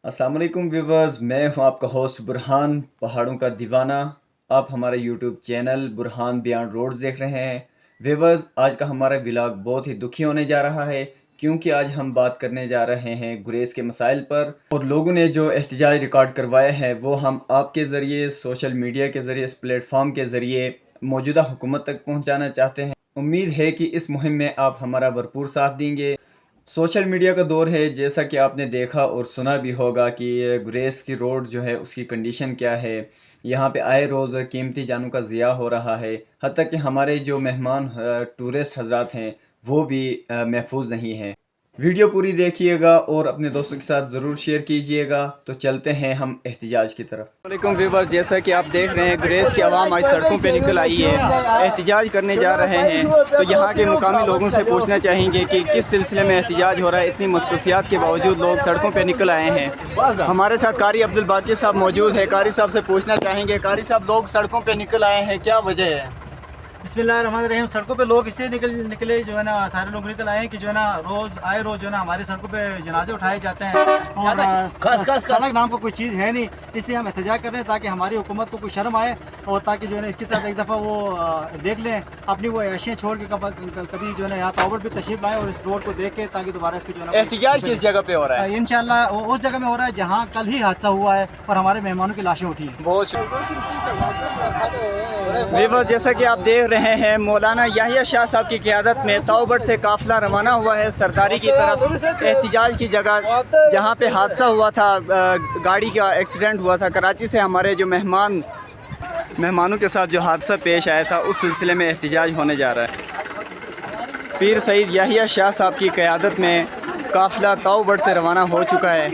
अस्सलाम वालेकुम व्यूवर्स, मैं हूं आपका होस्ट बुरहान पहाड़ों का दीवाना। आप हमारा YouTube channel Burhan beyond roads देख रहे हैं। व्यूवर्स, आज का हमारा व्लॉग बहुत ही दुखी होने जा रहा है क्योंकि आज हम बात करने जा रहे हैं गुरेज़ के मसाइल पर, और लोगों ने जो एहतजाज रिकॉर्ड करवाया है वो हम आपके ज़रिए, सोशल मीडिया के ज़रिए, इस प्लेटफॉर्म के ज़रिए मौजूदा हुकूमत तक पहुँचाना चाहते हैं। उम्मीद है कि इस मुहिम में आप हमारा भरपूर साथ देंगे। सोशल मीडिया का दौर है, जैसा कि आपने देखा और सुना भी होगा कि गुरेज़ की रोड जो है उसकी कंडीशन क्या है। यहाँ पे आए रोज़ कीमती जानों का ज़िया हो रहा है, हत्ता कि हमारे जो मेहमान टूरिस्ट हजरात हैं वो भी महफूज नहीं हैं। वीडियो पूरी देखिएगा और अपने दोस्तों के साथ ज़रूर शेयर कीजिएगा। तो चलते हैं हम एहतजाज की तरफ। वालेकुम व्यूअर्स, जैसा कि आप देख रहे हैं गुरेज़ की आवाम आज सड़कों पे निकल आई है, एहतजाज करने जा रहे हैं। तो यहाँ के मुकामी लोगों से पूछना चाहेंगे कि किस सिलसिले में एहतजाज हो रहा है। इतनी मसरूफियात के बावजूद लोग सड़कों पे निकल आए हैं। हमारे साथ कारी अब्दुल बाकी साहब मौजूद है। कारी साहब से पूछना चाहेंगे, कारी साहब, लोग सड़कों पे निकल आए हैं, क्या वजह है? बिस्मिल्लाहिर्रहमानिर्रहीम। सड़कों पे लोग इसलिए निकले जो है ना, सारे लोग निकल आए हैं कि जो है ना रोज़ जो है ना हमारी सड़कों पे जनाजे उठाए जाते हैं और सड़क नाम को कोई चीज़ है नहीं। इसलिए हम एहतजाज कर रहे हैं ताकि हमारी हुकूमत को कोई शर्म आए और ताकि जो है ना इसकी तरफ एक दफ़ा वो देख लें, अपनी वो ऐशियाँ छोड़ के कभी जो है ना यहाँ तावड़ भी तशरीफ लाएँ और इस रोड को देख के, ताकि दोबारा इसको जो है ना। एहतजाज किस जगह पे हो रहा है? इंशाल्लाह उस जगह में हो रहा है जहाँ कल ही हादसा हुआ है और हमारे मेहमानों की लाशें उठी हैं। व्यूअर्स, जैसा कि आप देख रहे हैं, मौलाना याहिया शाह साहब की क़ियादत में ताउबड़ से काफ़िला रवाना हुआ है सरदारी की तरफ, एहतजाज की जगह जहां पे हादसा हुआ था, गाड़ी का एक्सीडेंट हुआ था। कराची से हमारे जो मेहमानों के साथ जो हादसा पेश आया था उस सिलसिले में एहतजाज होने जा रहा है। पीर सईद याहिया शाह साहब की क़ियादत में काफ़िला ताउबड़ से रवाना हो चुका है।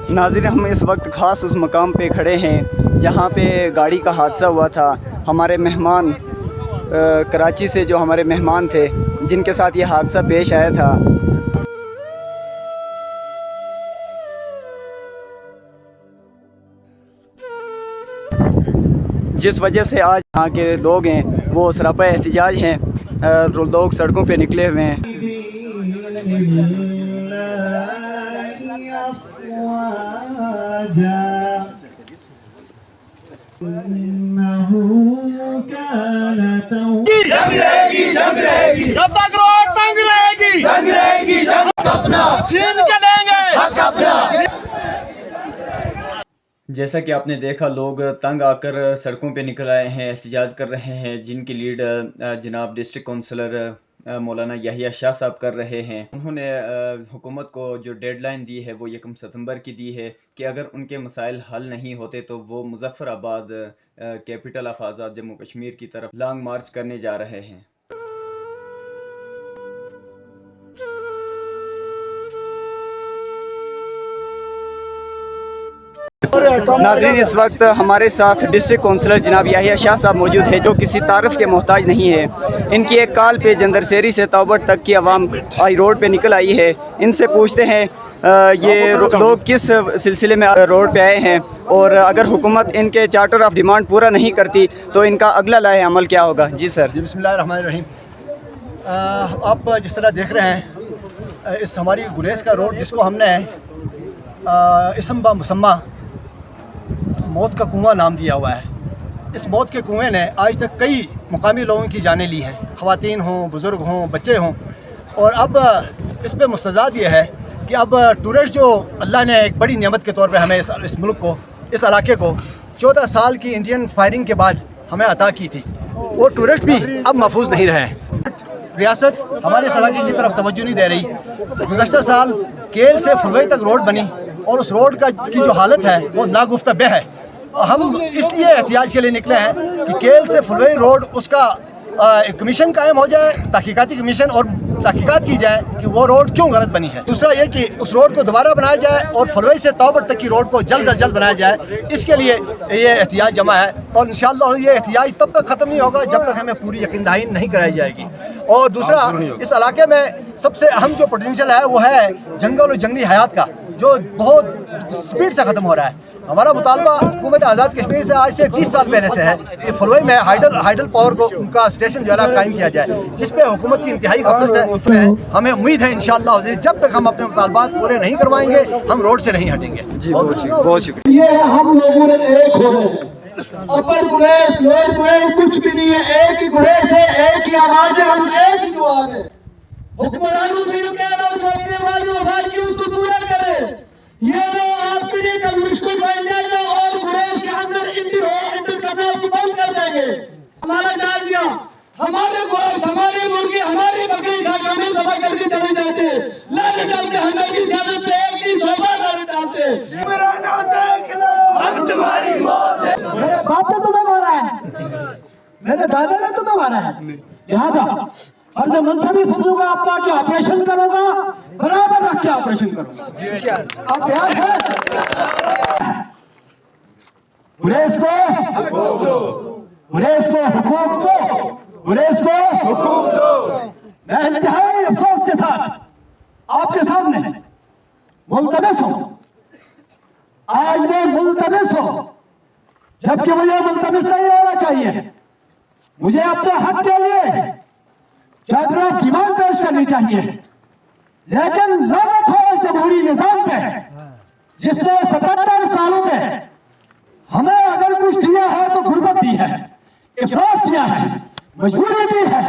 नाज़रीन, हम इस वक्त ख़ास उस मकाम पे खड़े हैं जहाँ पे गाड़ी का हादसा हुआ था। हमारे मेहमान कराची से जो हमारे मेहमान थे जिनके साथ ये हादसा पेश आया था, जिस वजह से आज यहाँ के लोग हैं वो सरापा एहतजाज हैं। लोग सड़कों पे निकले हुए हैं। जंग रहेगी जब तक रोड तंग रहेगी, जंग रहेगी, जंग अपना छीन के लेंगे हक अपना। जैसा कि आपने देखा, लोग तंग आकर सड़कों पे निकल आए हैं, एहतजाज कर रहे हैं, जिनकी लीड जनाब डिस्ट्रिक्ट काउंसलर मौलाना याहिया शाह साहब कर रहे हैं। उन्होंने हुकूमत को जो डेडलाइन दी है वो 1 सितंबर की दी है कि अगर उनके मसाइल हल नहीं होते तो वो मुज़फ़्फ़राबाद, कैपिटल ऑफ आज़ाद जम्मू कश्मीर की तरफ लॉन्ग मार्च करने जा रहे हैं। नाज़रीन, इस वक्त हमारे साथ डिस्ट्रिक्ट काउंसलर जनाब याहिया शाह साहब मौजूद है, जो किसी तारफ़ के मोहताज नहीं है। इनकी एक कॉल पे जंदरसेरी से ताउबड़ तक की आवाम आज रोड पे निकल आई है। इनसे पूछते हैं ये लोग किस सिलसिले में रोड पे आए हैं और अगर हुकूमत इनके चार्टर ऑफ डिमांड पूरा नहीं करती तो इनका अगला लाहे अमल क्या होगा। जी सर। बिस्मिल्लाहिर्रहमानिर्रहीम। आप जिस तरह देख रहे हैं, इस हमारी गुरेज़ का रोड जिसको हमने इसम बा मुसम्मा मौत का कुआं नाम दिया हुआ है, इस मौत के कुएं ने आज तक कई मुकामी लोगों की जानें ली हैं, ख़वातीन हों, बुज़ुर्ग हों, बच्चे हों। और अब इस पे मुस्तज़ाद ये है कि अब टूरिस्ट जो अल्लाह ने एक बड़ी नेमत के तौर पे हमें इस मुल्क को, इस इलाके को 14 साल की इंडियन फायरिंग के बाद हमें अता की थी, वो टूरिस्ट भी अब महफूज नहीं रहे हैं। रियासत हमारे इस इलाके की तरफ तवज्जो नहीं दे रही। गुज़श्ता साल केल से फुलवई तक रोड बनी और उस रोड की जो हालत है वो नागुफ्ता बह है। हम इसलिए एहतियाज के लिए निकले हैं कि केल से फुलवई रोड उसका एक कमीशन कायम हो जाए, तहकीकाती कमीशन, और तहकीकात की जाए कि वो रोड क्यों गलत बनी है। दूसरा ये कि उस रोड को दोबारा बनाया जाए और फुलवई से तौबट तक की रोड को जल्द अज जल्द बनाया जाए। इसके लिए ये एहतियाज जमा है और इंशाअल्लाह ये एहतियाज तब तक ख़त्म नहीं होगा जब तक हमें पूरी यकीन दहानी नहीं कराई जाएगी। और दूसरा, इस इलाके में सबसे अहम जो पोटेंशियल है वो है जंगल और जंगली हयात का, जो बहुत स्पीड से ख़त्म हो रहा है। हमारा मुतालबा हुकूमत आज़ाद कश्मीर से आज से 20 साल पहले से है कि फुलवई में हाइडल पावर को उनका स्टेशन जो है कायम किया जाए, जिस पे हुकूमत की इंतहाई गफलत है। हमें उम्मीद है इंशाअल्लाह जब तक हम अपने मुतालबात पूरे नहीं करवाएंगे हम रोड से नहीं हटेंगे। बहुत शुक्रिया। ये हम लोगों ने एक हो रहे हैं। अपर गुरेज लोअर गुरेज कुछ भी नहीं है, एक ही गुरेज है, एक ही आवाज है, हम एक ही दुआ है। हुक्मरानों से जो कह रहा हूँ जो अपने वादे वफा की उसको पूरा करे। ये लो आपके लिए कल मुश्किल बन जाएगा और गुरेज के अंदर इंटर करना बंद कर देंगे। हमारा जान गया, हमारे गोश्त, हमारे मुर्गे, हमारी बकरी खाने सफा करके चले जाते, लाने डालते, हमारी सियासत पे एक ही शोभा लाने डालते। मेरे बाप ने तुम्हें मारा है, मेरे दादा ने तुम्हें मारा है, लिहाजा फर्ज मनसबी समझूंगा आपका कि ऑपरेशन करूंगा, बराबर रख के ऑपरेशन करूंगा। आप तैयार हैं? गुरेज को हुकूक दो, गुरेज को हुकूक दो। मैं इंतहाई अफसोस के साथ आपके सामने मुल्तमस हूं, आज मैं मुल्तमस हूं, जबकि मुझे मुल्तमस नहीं होना चाहिए। मुझे अपने हक के लिए चादर ऑफ डिमांड पेश करनी चाहिए, लेकिन लानत हो इस जमहूरी निजाम पे जिसने 77 सालों में हमें अगर कुछ दिया है तो गुर्बत दी है, इफलास दिया है, मजबूरी दी है,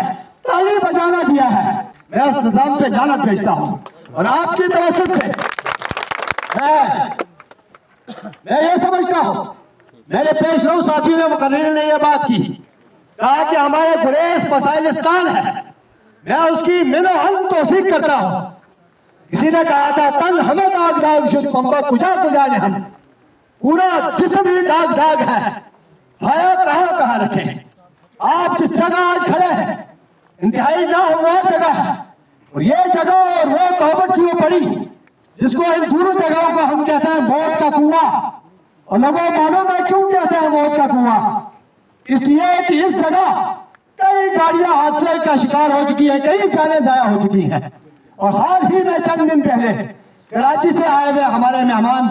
ताली बजाना दिया है। मैं इस निजाम पे लानत भेजता हूं और आपकी तवज्जो से मैं ये समझता हूं, मेरे पेश रो साथियों ने मुकर्रिर ने यह बात की, कहा कि हमारे गुरेज मसाइलिस्तान है, मैं उसकी मिनो हम तौसीक करता हूं। किसी ने कहा था तन हमें दाग दाग शुद्ध पंपा कुजा कुजा ने, हम पूरा जिस्म ही दाग दाग है, भाया कहाँ रखें। आप जिस जगह आज खड़े हैं इंतहाई नाहमवार जगह है, और ये जगह और वो तौबत की वो पड़ी जिसको इन दोनों जगहों को हम कहते हैं मौत का कुआं। और लोगों मालूम है क्यों कहते हैं मौत का कुआं? इसलिए कि इस जगह कई गाड़ियां हादसे का शिकार हो चुकी है, कई जानें जाया हो चुकी हैं। और हाल ही में चंद दिन पहले कराची से आए हुए हमारे मेहमान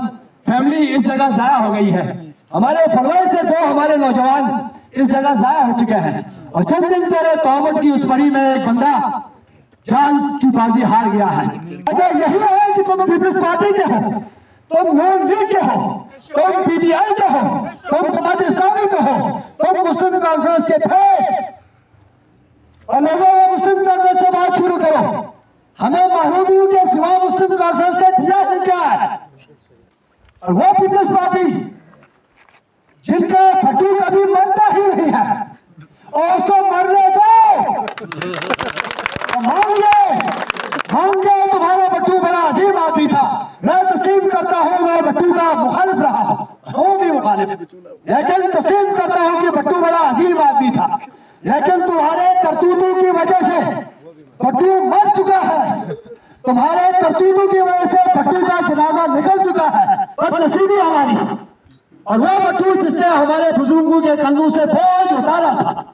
फैमिली इस जगह जाया हो गई है। हमारे फलवई से 2 हमारे नौजवान इस जगह जाया हो चुके हैं। और चंद दिन पहले तोमत की उस बड़ी में एक बंदा जान की बाजी हार गया है। अच्छा, यही है कि तुम पीपल्स पार्टी के हो, तुम नून लीग के हो, तुम पीटीआई के हो, तुम जमात इस्लामी के हो, तुम मुस्लिम कॉन्फ्रेंस के थे, और लोगों को मुस्लिम कॉन्फ्रेंस से बात शुरू करो। हमें महरूमियों के सिवा मुस्लिम कॉन्फ्रेंस ने दिया ही क्या है? और वो पीपल्स पार्टी जिनका फटू कभी मरता ही नहीं है, और उसको मरने दो। मांगे तुम्हारा भट्टू बड़ा अजीब आदमी था, मैं तस्लीम करता हूँ, मैं भट्टू का मुखालिफ रहा हूँ भी मुखालिफ, लेकिन तस्लीम करता हूँ कि भट्टू बड़ा अजीब आदमी था। लेकिन तुम्हारे करतूतों की वजह से भट्टू मर चुका है, तुम्हारे करतूतों की वजह से भट्टू का जनाजा निकल चुका है। बदनसीबी हमारी, और वो भट्टू जिसने हमारे बुजुर्गों के कंधों से बोझ उतारा था।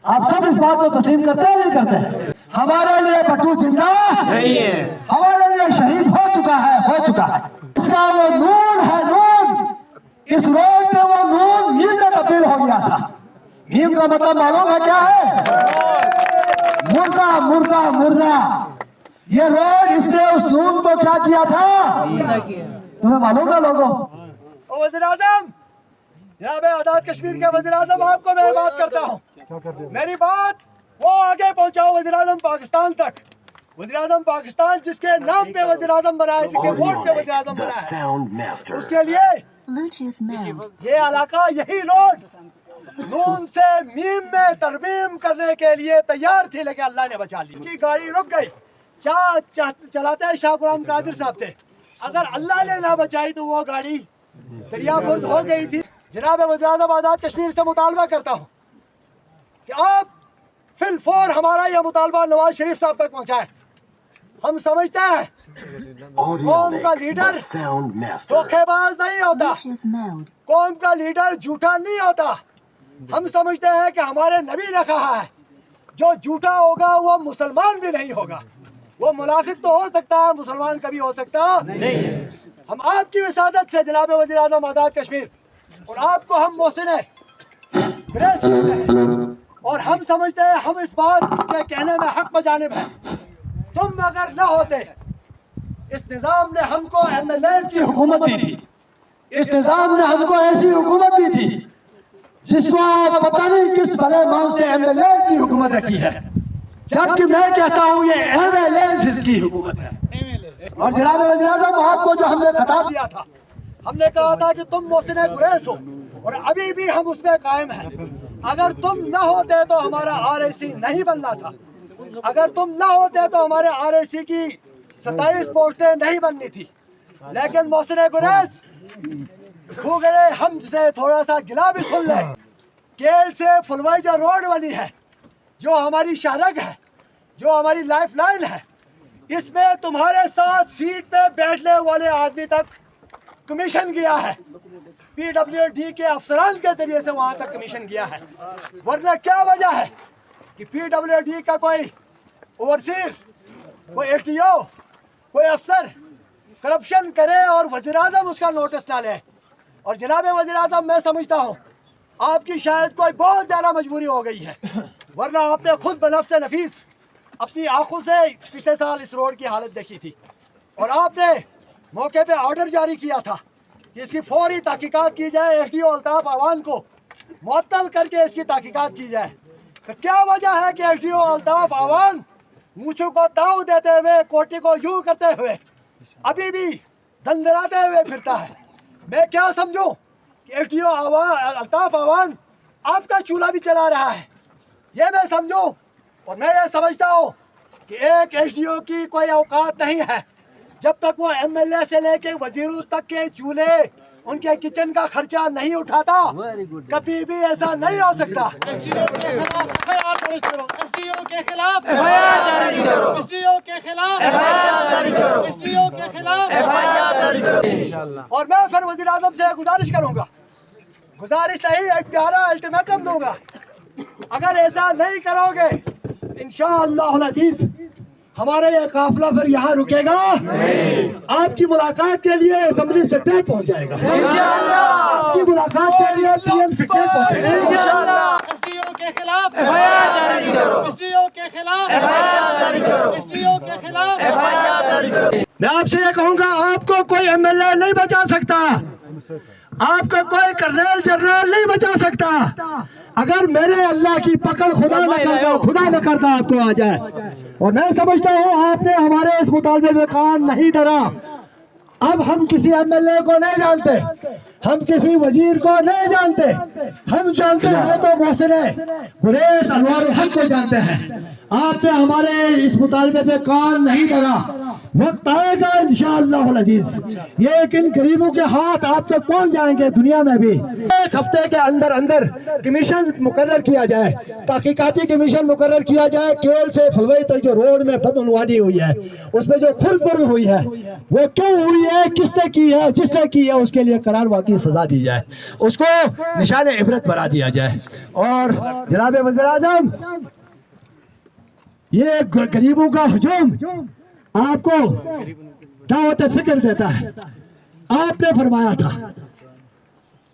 आप सब इस बात को तस्लीम करते हैं नहीं करते? हमारे लिए भट्टू जिंदा नहीं है, हमारे लिए शहीद हो चुका है। इसका वो नून है, नून इस रोड पे वो नून मीम में तब्दील हो गया था। मीम का मतलब मालूम है क्या है? मुर्दा मुर्दा मुर्दा। ये रोड इसने उस नून को क्या किया था तुम्हें मालूम है लोगों? वज़ीर आज़म, जनाब आज़ाद कश्मीर के वज़ीर आज़म, आपको मैं बात करता हूँ, मेरी बात वो आगे पहुंचाओ वज़ीर आज़म पाकिस्तान तक। वज़ीर आज़म पाकिस्तान जिसके नाम पे वज़ीर आज़म बना है, जिसके वोट पे वज़ीर आज़म बना है, उसके लिए ये इलाका, यही रोड नून से मीम में तरमीम करने के लिए तैयार थी, लेकिन अल्लाह ने बचा ली। उनकी गाड़ी रुक गई, चलाते शाह गुलाम कादिर साहब थे। अगर अल्लाह ने ना बचाई तो वो गाड़ी दरिया बुर्द हो गई थी। जनाब वज़ीर-ए-आज़म आज़ाद कश्मीर से मुतालबा करता हूँ कि आप फिल फौर हमारा यह मुतालबा नवाज शरीफ साहब तक पहुँचाएं। हम समझते हैं कौम का लीडर धोखेबाज नहीं होता, कौम का लीडर झूठा नहीं होता। हम समझते हैं कि हमारे नबी ने कहा है जो झूठा होगा वो मुसलमान भी नहीं होगा। वो मुनाफिक तो हो सकता है, मुसलमान कभी हो सकता नहीं। हम आपकी विसादत से जनाब वज़ीर-ए-आज़म आज़ाद कश्मीर और आपको हम मोहसिन गुरेज कहते हैं और हम समझते हैं हम इस बात के कहने में हक बजानिब है। तुम अगर न होते, इस निज़ाम ने हमको MLAs की हुकूमत दी थी, इस निज़ाम ने हमको ऐसी हुकूमत दी थी जिसको पता नहीं किस भले मांस से MLAs की हुकूमत रखी है, जबकि मैं कहता हूँ ये MLAs इसकी हुकूमत है। और जनाब वज़ीर-ए-आज़म आपको जो हमने खिताब दिया था, हमने कहा था कि तुम मोहसिन गुरैश हो और अभी भी हम उसमें कायम हैं। अगर तुम न होते तो हमारा RAC नहीं बनना था, अगर तुम न होते तो हमारे RAC की 27 पोस्टें नहीं बननी थी। लेकिन मोहसिन गुरैश खुगरे हम से थोड़ा सा गिला भी सुन ले। केल से फुलवाई जो रोड बनी है, जो हमारी शाहरग है, जो हमारी लाइफ लाइन है, इसमें तुम्हारे साथ सीट पे बैठने वाले आदमी तक कमीशन गया है। PWD के अफसरान के जरिए से वहाँ तक कमीशन गया है। वरना क्या वजह है कि PWD का कोई ओवरसीर, कोई SDO, कोई अफसर करप्शन करे और वज़ीर-ए-आज़म उसका नोटिस ना ले। और जनाब वज़ीर-ए-आज़म मैं समझता हूँ आपकी शायद कोई बहुत ज़्यादा मजबूरी हो गई है, वरना आपने खुद बनफ्स नफीस अपनी आंखों से पिछले साल इस रोड की हालत देखी थी और आपने मौके पे ऑर्डर जारी किया था कि इसकी फौरी तहकीकात की जाए, SDO अल्ताफ़ अवान को मुअत्तल करके इसकी तहकीकात की जाए। तो क्या वजह है कि SDO अल्ताफ़ अवान मूँछों को दाव देते हुए, कोटी को यूँ करते हुए अभी भी दंदराते हुए फिरता है? मैं क्या समझूं कि SDO अल्ताफ़ अवान आपका चूल्हा भी चला रहा है, ये मैं समझूं। और मैं ये समझता हूँ कि एक SDO की कोई औकात नहीं है जब तक वो MLA से लेके वजीरों तक के चूल्हे, उनके किचन का खर्चा नहीं उठाता। कभी भी ऐसा नहीं हो सकता। SDO के खिलाफ FIR दर्ज करो, SDO के खिलाफ FIR दर्ज करो, SDO के खिलाफ FIR दर्ज करो, SDO के खिलाफ FIR दर्ज करो। और मैं फिर वज़ीर-ए-आज़म से गुजारिश करूंगा, गुजारिश नहीं एक प्यारा अल्टीमेटम दूंगा, अगर ऐसा नहीं करोगे इंशाअल्लाह अज़ीज़ हमारा ये काफिला फिर यहाँ रुकेगा, आपकी मुलाकात के लिए असेंबली सेक्रेटरीट पहुँच जाएगा, आपकी मुलाकात के लिए PM सेक्रेटरीट पहुँचेगा। SDO के खिलाफ FIR दर्ज करो, SDO के खिलाफ FIR दर्ज करो, SDO के खिलाफ FIR दर्ज करो। मैं आपसे ये कहूँगा, आपको कोई MLA नहीं बचा सकता, आपको कोई कर्नल जनरल नहीं बचा सकता। अगर मेरे अल्लाह की पकड़ खुदा न करता आपको आ जाए। और मैं समझता हूँ आपने हमारे इस मुतालबे में कान नहीं धरा। अब हम किसी MLA को नहीं जानते, हम किसी वजीर को नहीं जानते, हम जानते हैं तो मोहसिन गुरैश अनवारुल हक को जानते हैं। आपने हमारे इस मुतालबे पे कान नहीं धरा। वक्त आएगा इंशाअल्लाह अज़ीज़, ये किन गरीबों के हाथ आप तक पहुंच जाएंगे दुनिया में भी। एक हफ्ते के अंदर अंदर कमीशन मुकर्रर किया जाए, तहकीकाती कमीशन मुकर्रर किया जाए। केल से फलवई तक जो रोड में बदअनवानी हुई है, उसमें जो खुलबुर्ग हुई है, वो क्यों हुई है, किसने की है, जिसने की है उसके लिए करार वाक़ई सजा दी जाए, उसको निशान इबरत बना दिया जाए। और जनाब वज़ीर-ए-आज़म, ये गरीबों का हुजूम आपको दावत फिक्र देता है। आपने फरमाया था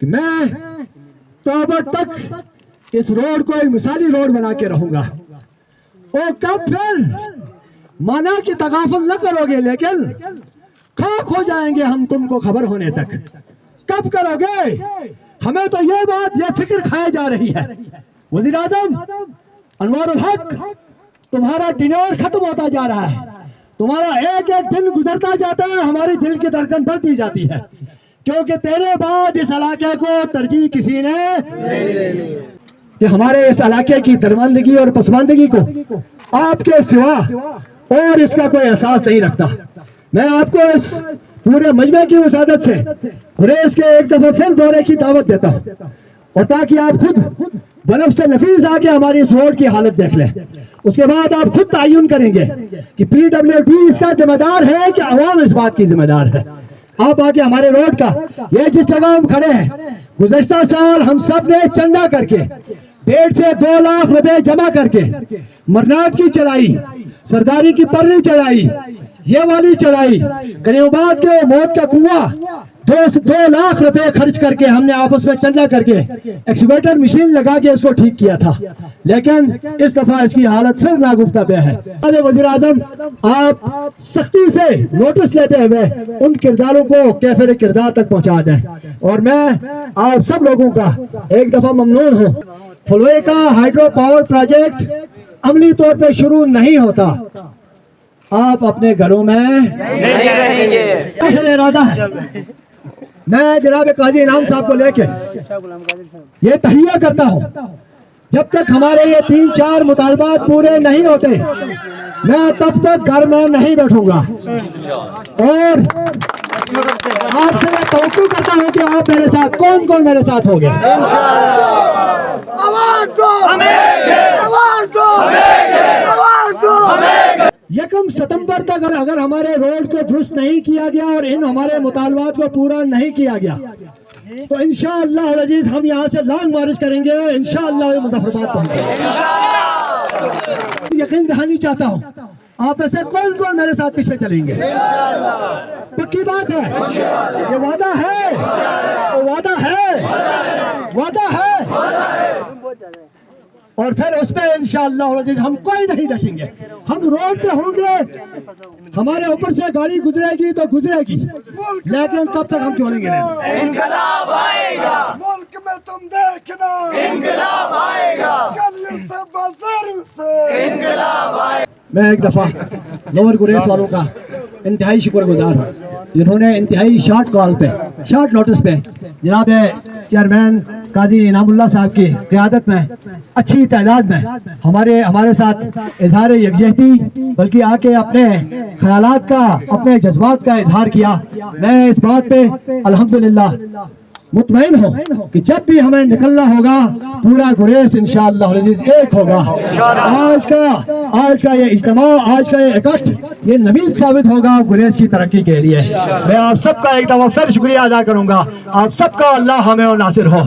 कि मैं तौबत तक इस रोड को एक मिसाली रोड बना के रहूंगा। और कब फिर माना कि तगाफल न करोगे, लेकिन खाक हो जाएंगे हम तुमको खबर होने तक। कब करोगे? हमें तो ये बात, ये फिक्र खाई जा रही है। वज़ीर-ए-आज़म अनवारुल हक, तुम्हारा टेन्योर खत्म होता जा रहा है, तुम्हारा एक एक दिन गुजरता जाता है, हमारी दिल की धड़कन बढ़ती जाती है, क्योंकि तेरे बाद इस इलाके को तरजीह किसी ने कि हमारे इस इलाके की दरमंदगी और पसमानदगी को आपके सिवा और इसका कोई एहसास नहीं रखता। मैं आपको इस पूरे मजमे की वसादत से गुरेज के एक दफा फिर दौरे की दावत देता हूँ, और ताकि आप खुद बर्फ से नफीस आके हमारी इस रोड की हालत देख लें। उसके बाद आप खुद तायुन करेंगे कि PWD इसका जिम्मेदार है कि अवाम इस बात की जिम्मेदार है। आप आके हमारे रोड का, ये जिस जगह हम खड़े हैं, गुज़श्ता साल हम सब ने चंदा करके 1.5 से 2 लाख रुपए जमा करके मरनाट की चढ़ाई, सरदारी की परली चढ़ाई, ये वाली चढ़ाई, करीमाबाद के मौत का कुआं 2 लाख रुपए खर्च करके हमने आपस में चंदा करके एक्सवेटर मशीन लगा के इसको ठीक किया था। लेकिन इस दफा इसकी हालत फिर नागुफ्ता पे है। वज़ीर आज़म, आप सख्ती से नोटिस लेते हुए उन किरदारों को कैफिर किरदार तक पहुंचा दें, और मैं आप सब लोगों का एक दफा ममनून हूँ। फुलवे का हाइड्रो पावर प्रोजेक्ट अमली तौर पे शुरू नहीं होता, आप अपने घरों में नहीं रहेंगे। फिर इरादा है, मैं जनाब काजी इनाम साहब को लेके ये तहिया करता हूँ, जब तक हमारे ये 3-4 मुतालबात पूरे नहीं होते मैं तब तक घर में नहीं बैठूंगा। और आपसे मैं तवक्कुल करता हूँ कि आप मेरे साथ, कौन कौन मेरे साथ होंगे? आवाज दो, आवाज दो, आवाज दो। 1 सितंबर तक अगर हमारे रोड को दुरुस्त नहीं किया गया और इन हमारे मुतालबात को पूरा नहीं किया गया तो इंशाअल्लाह अज़ीज़ हम यहाँ से लॉन्ग मार्च करेंगे, इंशाअल्लाह मुज़फ़्फ़राबाद पहुंचेंगे। यकीन दहानी चाहता हूँ आप ऐसे कौन कौन मेरे साथ पीछे चलेंगे? पक्की बात है, ये वादा है, वादा है, वादा है। और फिर उस पर इंशाअल्लाह हम कोई नहीं देखेंगे, हम रोड पे होंगे, हमारे ऊपर से गाड़ी गुजरेगी तो गुजरेगी, लेकिन तब तक हम छोड़ेंगे नहीं। इनकलाब आएगा, मुल्क में तुम देखना, इनकलाब आएगा, गली से बाजार से इनकलाब आएगा। मैं एक दफ़ा लोअर गुरेज वालों का इंतहाई शुक्रगुजार हूँ, जिन्होंने इंतहाई शॉर्ट कॉल पे, शॉर्ट नोटिस पे जनाब चेयरमैन काजी इनामुल्लाह साहब की क़यादत में अच्छी तादाद में हमारे साथ इजहार यकजहती, बल्कि आके अपने ख्यालात का, अपने जज्बात का इजहार किया। मैं इस बात पे अल्हम्दुलिल्लाह मुतमईन हूँ कि जब भी हमें निकलना होगा पूरा गुरेज इंशाअल्लाह एक होगा। आज का ये इज्तिमा, आज का ये इकट्ठ, ये नवीद साबित होगा गुरेज की तरक्की के लिए। मैं आप सबका एक दफा फिर शुक्रिया अदा करूंगा। आप सबका अल्लाह हमें और नासिर हो।